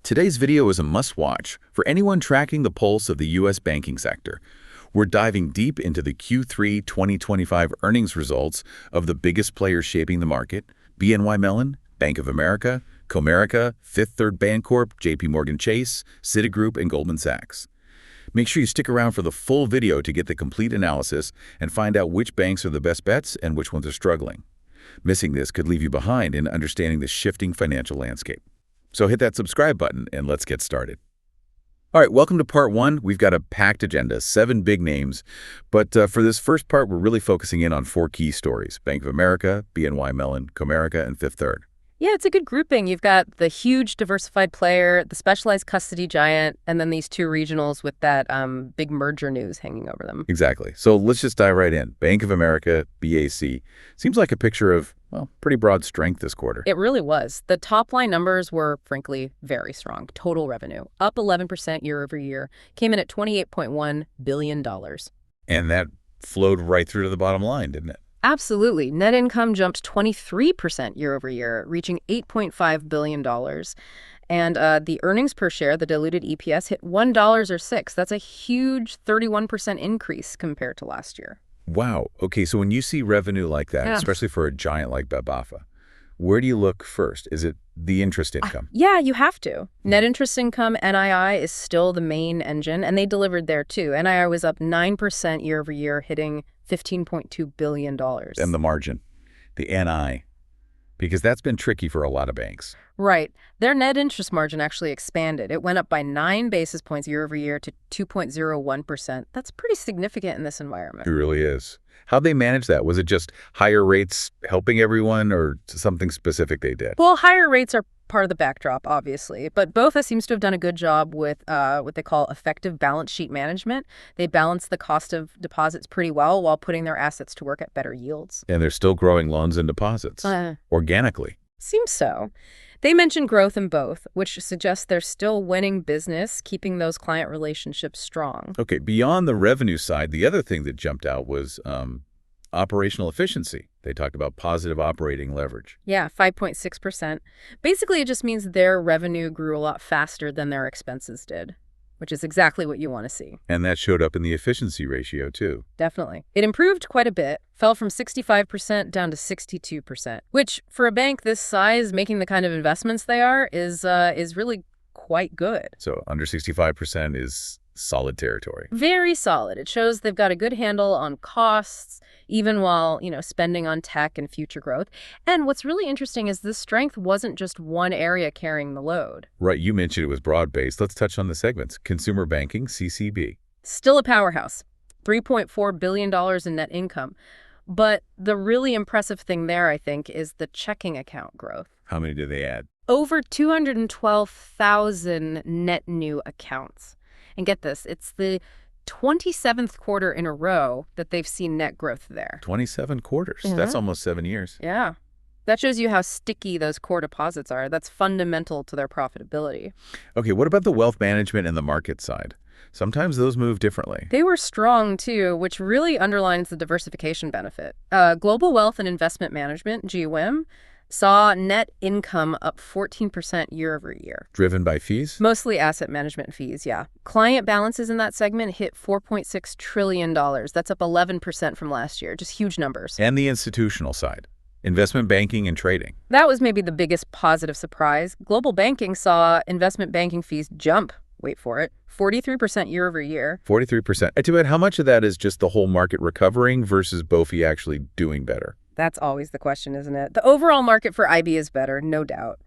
Today's video is a must-watch for anyone tracking the pulse of the U.S. banking sector. We're diving deep into the Q3 2025 earnings results of the biggest players shaping the market: BNY Mellon, Bank of America, Comerica-Fifth Third Bancorp, JPMorgan Chase, Citigroup, and Goldman Sachs. Make sure you stick around for the full video to get the complete analysis and find out which banks are the best bets and which ones are struggling. Missing this could leave you behind in understanding the shifting financial landscape. So hit that subscribe button and let's get started. All right, welcome to part one. We've got a packed agenda, 7 big names. But for this first part, we're really focusing in on 4 key stories: Bank of America, BNY Mellon, Comerica, and Fifth Third. Yeah, it's a good grouping. You've got the huge diversified player, the specialized custody giant, and then these 2 regionals with that big merger news hanging over them. Exactly. So let's just dive right in. Bank of America, BAC. Seems like a picture of, well, pretty broad strength this quarter. It really was. The top line numbers were, frankly, very strong. Total revenue, up 11% year over year, came in at $28.1 billion. And that flowed right through to the bottom line, didn't it? Absolutely. Net income jumped 23% year over year, reaching $8.5 billion. And the earnings per share, the diluted EPS, hit $1.06. That's a huge 31% increase compared to last year. Wow. Okay, so when you see revenue like that, especially for a giant like BABAFA, where do you look first? Is it the interest income? Yeah, you have to. Net interest income, NII, is still the main engine, and they delivered there too. NII was up 9% year over year, hitting $15.2 billion. And the margin, the NI, because that's been tricky for a lot of banks. Right. Their net interest margin actually expanded. It went up by 9 basis points year over year to 2.01%. That's pretty significant in this environment. It really is. How'd they manage that? Was it just higher rates helping everyone, or something specific they did? Well, higher rates are part of the backdrop, obviously, but BOFA seems to have done a good job with what they call effective balance sheet management. They balance the cost of deposits pretty well while putting their assets to work at better yields. And they're still growing loans and deposits organically. Seems so. They mentioned growth in both, which suggests they're still winning business, keeping those client relationships strong. Okay, beyond the revenue side, the other thing that jumped out was operational efficiency. They talked about positive operating leverage. Yeah, 5.6%. Basically, it just means their revenue grew a lot faster than their expenses did, which is exactly what you want to see. And that showed up in the efficiency ratio, too. Definitely. It improved quite a bit, fell from 65% down to 62%, which for a bank this size, making the kind of investments they are, is really quite good. So under 65% is solid territory. Very solid. It shows they've got a good handle on costs, even while, spending on tech and future growth. And what's really interesting is this strength wasn't just one area carrying the load. Right. You mentioned it was broad-based. Let's touch on the segments. Consumer banking, CCB. Still a powerhouse. $3.4 billion in net income. But the really impressive thing there, I think, is the checking account growth. How many did they add? Over 212,000 net new accounts. And get this, it's the 27th quarter in a row that they've seen net growth there. 27 quarters. That's almost 7 years. Yeah. That shows you how sticky those core deposits are. That's fundamental to their profitability. Okay, what about the wealth management and the market side? Sometimes those move differently. They were strong, too, which really underlines the diversification benefit. Global Wealth and Investment Management, GWIM, saw net income up 14% year over year. Driven by fees? Mostly asset management fees, yeah. Client balances in that segment hit $4.6 trillion. That's up 11% from last year. Just huge numbers. And the institutional side, investment banking and trading. That was maybe the biggest positive surprise. Global banking saw investment banking fees jump, wait for it, 43% year over year. 43%. Too bad, how much of that is just the whole market recovering versus BOFI actually doing better? That's always the question, isn't it? The overall market for IB is better, no doubt.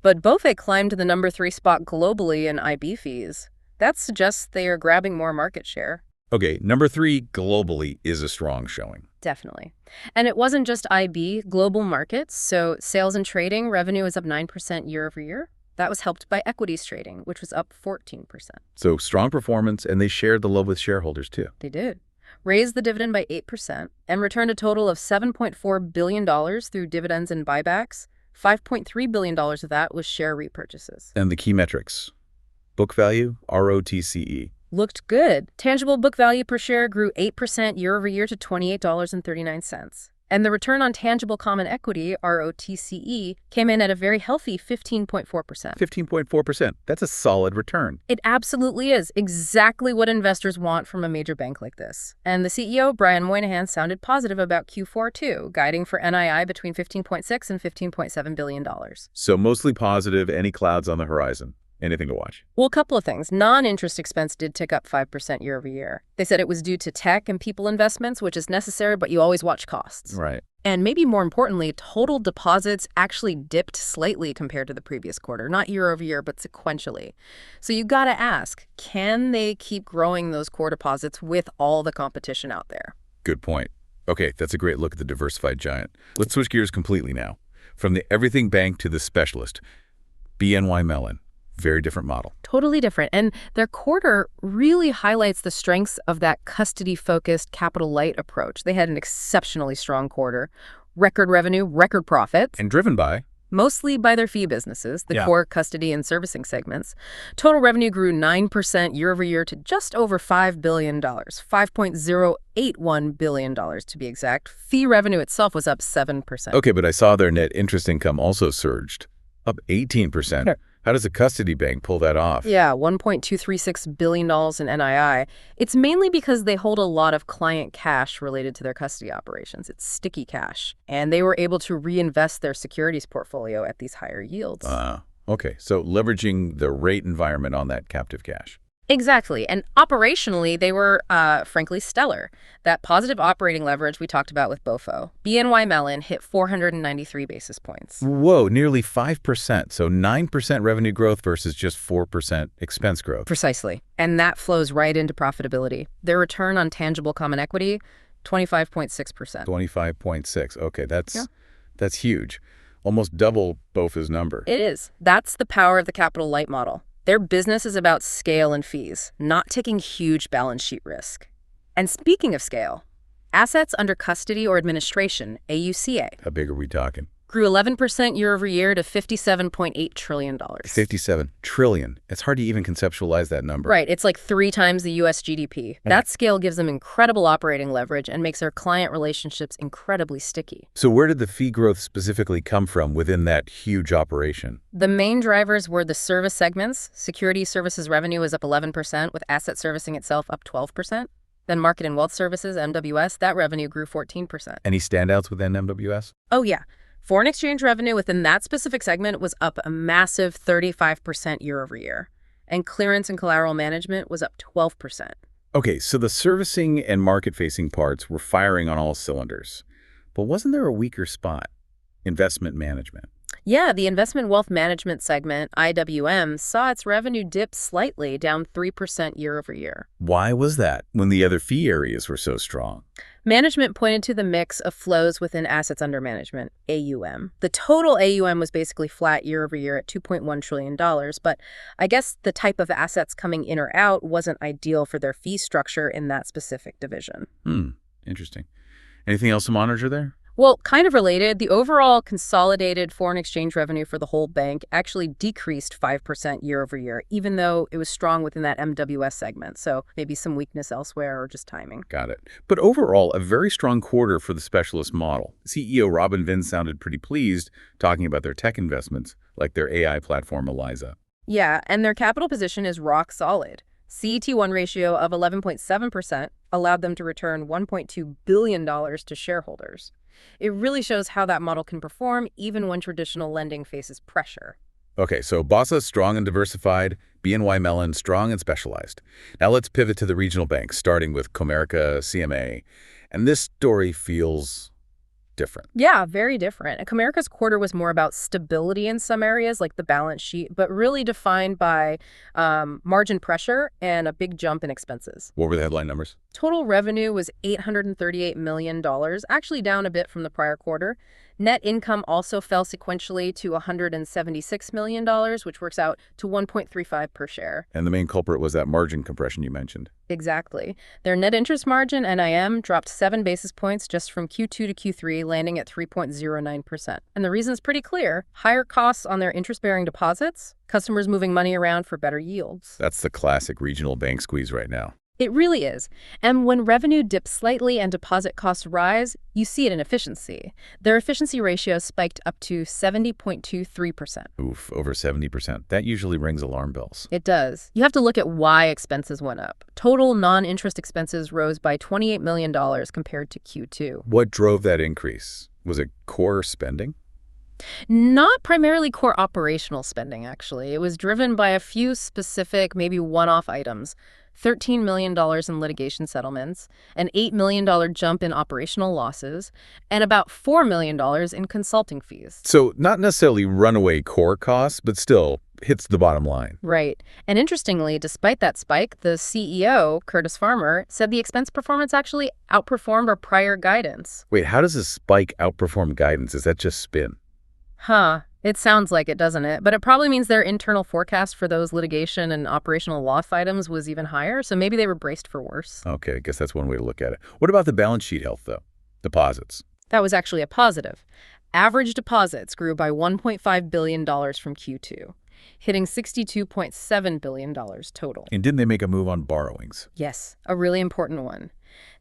But BOFA climbed to the number 3 spot globally in IB fees. That suggests they are grabbing more market share. Okay, number 3 globally is a strong showing. Definitely. And it wasn't just IB, global markets. So sales and trading revenue is up 9% year over year. That was helped by equities trading, which was up 14%. So strong performance, and they shared the love with shareholders, too. They did. Raised the dividend by 8% and returned a total of $7.4 billion through dividends and buybacks. $5.3 billion of that was share repurchases. And the key metrics: book value, ROTCE. Looked good. Tangible book value per share grew 8% year over year to $28.39. And the return on tangible common equity, ROTCE, came in at a very healthy 15.4%. 15.4%. That's a solid return. It absolutely is. Exactly what investors want from a major bank like this. And the CEO, Brian Moynihan, sounded positive about Q4 too, guiding for NII between $15.6 and $15.7 billion. So mostly positive, any clouds on the horizon? Anything to watch? Well, a couple of things. Non-interest expense did tick up 5% year over year. They said it was due to tech and people investments, which is necessary, but you always watch costs. Right. And maybe more importantly, total deposits actually dipped slightly compared to the previous quarter. Not year over year, but sequentially. So you got to ask, can they keep growing those core deposits with all the competition out there? Good point. Okay, that's a great look at the diversified giant. Let's switch gears completely now. From the everything bank to the specialist, BNY Mellon. Very different model. Totally different. And their quarter really highlights the strengths of that custody-focused capital-light approach. They had an exceptionally strong quarter. Record revenue, record profits. And driven by? Mostly by their fee businesses, the core custody and servicing segments. Total revenue grew 9% year over year to just over $5 billion, $5.081 billion to be exact. Fee revenue itself was up 7%. Okay, but I saw their net interest income also surged, up 18%. Sure. How does a custody bank pull that off? Yeah, $1.236 billion in NII. It's mainly because they hold a lot of client cash related to their custody operations. It's sticky cash. And they were able to reinvest their securities portfolio at these higher yields. Okay, so leveraging the rate environment on that captive cash. Exactly. And operationally, they were, frankly, stellar. That positive operating leverage we talked about with BOFO. BNY Mellon hit 493 basis points. Whoa, nearly 5%. So 9% revenue growth versus just 4% expense growth. Precisely. And that flows right into profitability. Their return on tangible common equity, 25.6%. 25.6. Okay, that's huge. Almost double BOFO's number. It is. That's the power of the capital light model. Their business is about scale and fees, not taking huge balance sheet risk. And speaking of scale, assets under custody or administration, AUCA. How big are we talking? Grew 11% year over year to $57.8 trillion. 57 trillion. It's hard to even conceptualize that number. Right. It's like 3 times the U.S. GDP. That scale gives them incredible operating leverage and makes their client relationships incredibly sticky. So where did the fee growth specifically come from within that huge operation? The main drivers were the service segments. Security services revenue was up 11%, with asset servicing itself up 12%. Then market and wealth services, MWS, that revenue grew 14%. Any standouts within MWS? Oh, yeah. Foreign exchange revenue within that specific segment was up a massive 35% year over year. And clearance and collateral management was up 12%. Okay, so the servicing and market-facing parts were firing on all cylinders. But wasn't there a weaker spot? Investment management. Yeah, the investment wealth management segment, IWM, saw its revenue dip slightly, down 3% year over year. Why was that when the other fee areas were so strong? Management pointed to the mix of flows within assets under management, AUM. The total AUM was basically flat year over year at $2.1 trillion, but I guess the type of assets coming in or out wasn't ideal for their fee structure in that specific division. Interesting. Anything else to monitor there? Well, kind of related, the overall consolidated foreign exchange revenue for the whole bank actually decreased 5% year over year, even though it was strong within that MWS segment. So maybe some weakness elsewhere or just timing. Got it. But overall, a very strong quarter for the specialist model. CEO Robin Vince sounded pretty pleased talking about their tech investments, like their AI platform, Eliza. Yeah, and their capital position is rock solid. CET1 ratio of 11.7% allowed them to return $1.2 billion to shareholders. It really shows how that model can perform even when traditional lending faces pressure. Okay, so BASA strong and diversified, BNY Mellon strong and specialized. Now let's pivot to the regional banks, starting with Comerica CMA. And this story feels different. Yeah, very different. Comerica's quarter was more about stability in some areas, like the balance sheet, but really defined by margin pressure and a big jump in expenses. What were the headline numbers? Total revenue was $838 million, actually down a bit from the prior quarter. Net income also fell sequentially to $176 million, which works out to $1.35 per share. And the main culprit was that margin compression you mentioned. Exactly. Their net interest margin, NIM, dropped 7 basis points just from Q2 to Q3, landing at 3.09%. And the reason's pretty clear. Higher costs on their interest-bearing deposits, customers moving money around for better yields. That's the classic regional bank squeeze right now. It really is. And when revenue dips slightly and deposit costs rise, you see it in efficiency. Their efficiency ratio spiked up to 70.23%. Oof, over 70%. That usually rings alarm bells. It does. You have to look at why expenses went up. Total non-interest expenses rose by $28 million compared to Q2. What drove that increase? Was it core spending? Not primarily core operational spending, actually. It was driven by a few specific, maybe one-off items. $13 million in litigation settlements, an $8 million jump in operational losses, and about $4 million in consulting fees. So not necessarily runaway core costs, but still hits the bottom line. Right. And interestingly, despite that spike, the CEO, Curtis Farmer, said the expense performance actually outperformed our prior guidance. Wait, how does a spike outperform guidance? Is that just spin? It sounds like it, doesn't it? But it probably means their internal forecast for those litigation and operational loss items was even higher, so maybe they were braced for worse. Okay, I guess that's one way to look at it. What about the balance sheet health, though? Deposits. That was actually a positive. Average deposits grew by $1.5 billion from Q2, hitting $62.7 billion total. And didn't they make a move on borrowings? Yes, a really important one.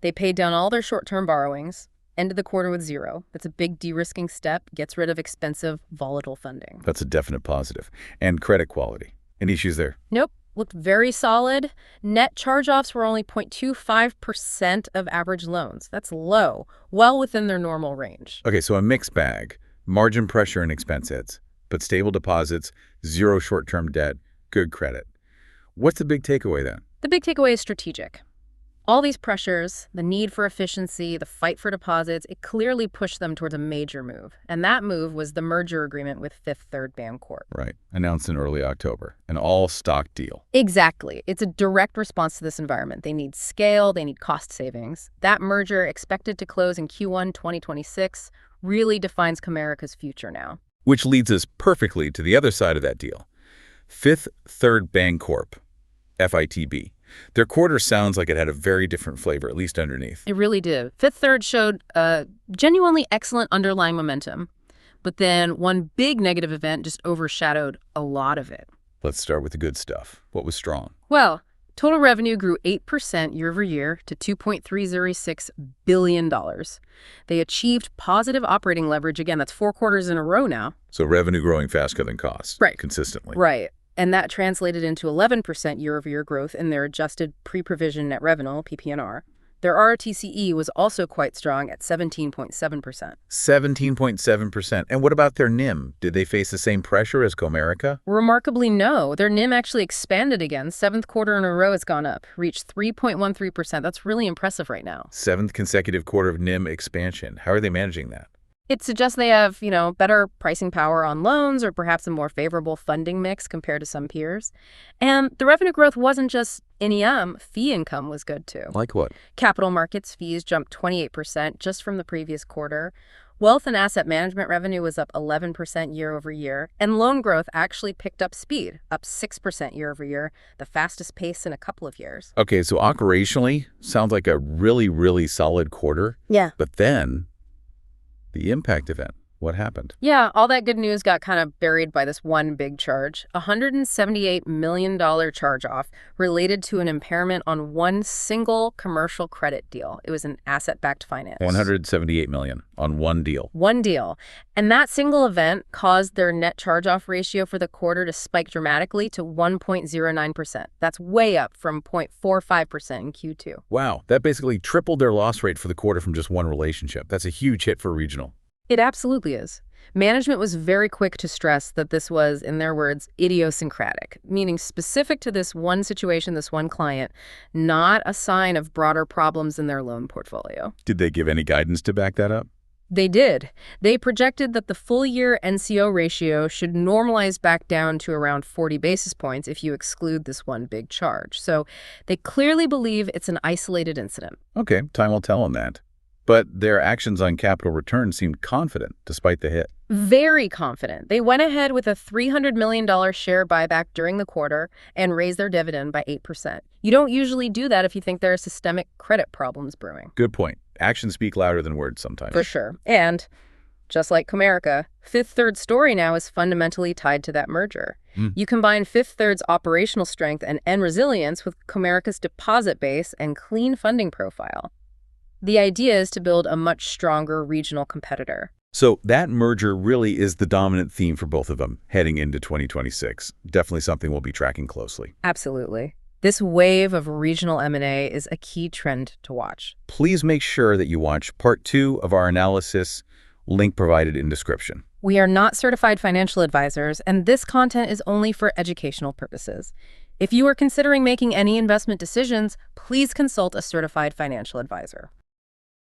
They paid down all their short-term borrowings, ended the quarter with zero. That's a big de-risking step, gets rid of expensive, volatile funding. That's a definite positive. And credit quality. Any issues there? Nope. Looked very solid. Net charge-offs were only 0.25% of average loans. That's low, well within their normal range. Okay, so a mixed bag. Margin pressure and expense hits, but stable deposits, zero short-term debt, good credit. What's the big takeaway then? The big takeaway is strategic. All these pressures, the need for efficiency, the fight for deposits, it clearly pushed them towards a major move. And that move was the merger agreement with Fifth Third Bancorp. Right. Announced in early October. An all-stock deal. Exactly. It's a direct response to this environment. They need scale. They need cost savings. That merger, expected to close in Q1 2026, really defines Comerica's future now. Which leads us perfectly to the other side of that deal. Fifth Third Bancorp, FITB. Their quarter sounds like it had a very different flavor, at least underneath. It really did. Fifth Third showed genuinely excellent underlying momentum, but then one big negative event just overshadowed a lot of it. Let's start with the good stuff. What was strong? Well, total revenue grew 8% year over year to $2.306 billion. They achieved positive operating leverage. Again, that's 4 quarters in a row now. So revenue growing faster than costs. Right. Consistently. Right. And that translated into 11% year-over-year growth in their adjusted pre-provision net revenue, PPNR. Their ROTCE was also quite strong at 17.7%. 17.7%. And what about their NIM? Did they face the same pressure as Comerica? Remarkably, no. Their NIM actually expanded again. 7th quarter in a row it's gone up, reached 3.13%. That's really impressive right now. 7th consecutive quarter of NIM expansion. How are they managing that? It suggests they have, better pricing power on loans or perhaps a more favorable funding mix compared to some peers. And the revenue growth wasn't just NEM. Fee income was good, too. Like what? Capital markets fees jumped 28% just from the previous quarter. Wealth and asset management revenue was up 11% year over year. And loan growth actually picked up speed, up 6% year over year, the fastest pace in a couple of years. Okay, so operationally, sounds like a really, really solid quarter. Yeah. But then the impact event. What happened? Yeah, all that good news got kind of buried by this one big charge, a $178 million charge-off related to an impairment on one single commercial credit deal. It was an asset-backed finance. $178 million on one deal. One deal. And that single event caused their net charge-off ratio for the quarter to spike dramatically to 1.09%. That's way up from 0.45% in Q2. Wow, that basically tripled their loss rate for the quarter from just one relationship. That's a huge hit for regional. It absolutely is. Management was very quick to stress that this was, in their words, idiosyncratic, meaning specific to this one situation, this one client, not a sign of broader problems in their loan portfolio. Did they give any guidance to back that up? They did. They projected that the full-year NCO ratio should normalize back down to around 40 basis points if you exclude this one big charge. So they clearly believe it's an isolated incident. Okay, time will tell on that. But their actions on capital return seemed confident despite the hit. Very confident. They went ahead with a $300 million share buyback during the quarter and raised their dividend by 8%. You don't usually do that if you think there are systemic credit problems brewing. Good point. Actions speak louder than words sometimes. For sure. And Just like Comerica, Fifth Third's story now is fundamentally tied to that merger. You combine Fifth Third's operational strength and resilience with Comerica's deposit base and clean funding profile. The idea is to build a much stronger regional competitor. So that merger really is the dominant theme for both of them heading into 2026. Definitely something we'll be tracking closely. Absolutely. This wave of regional M&A is a key trend to watch. Please make sure that you watch Part 2 of our analysis, link provided in description. We are not certified financial advisors, and this content is only for educational purposes. If you are considering making any investment decisions, please consult a certified financial advisor.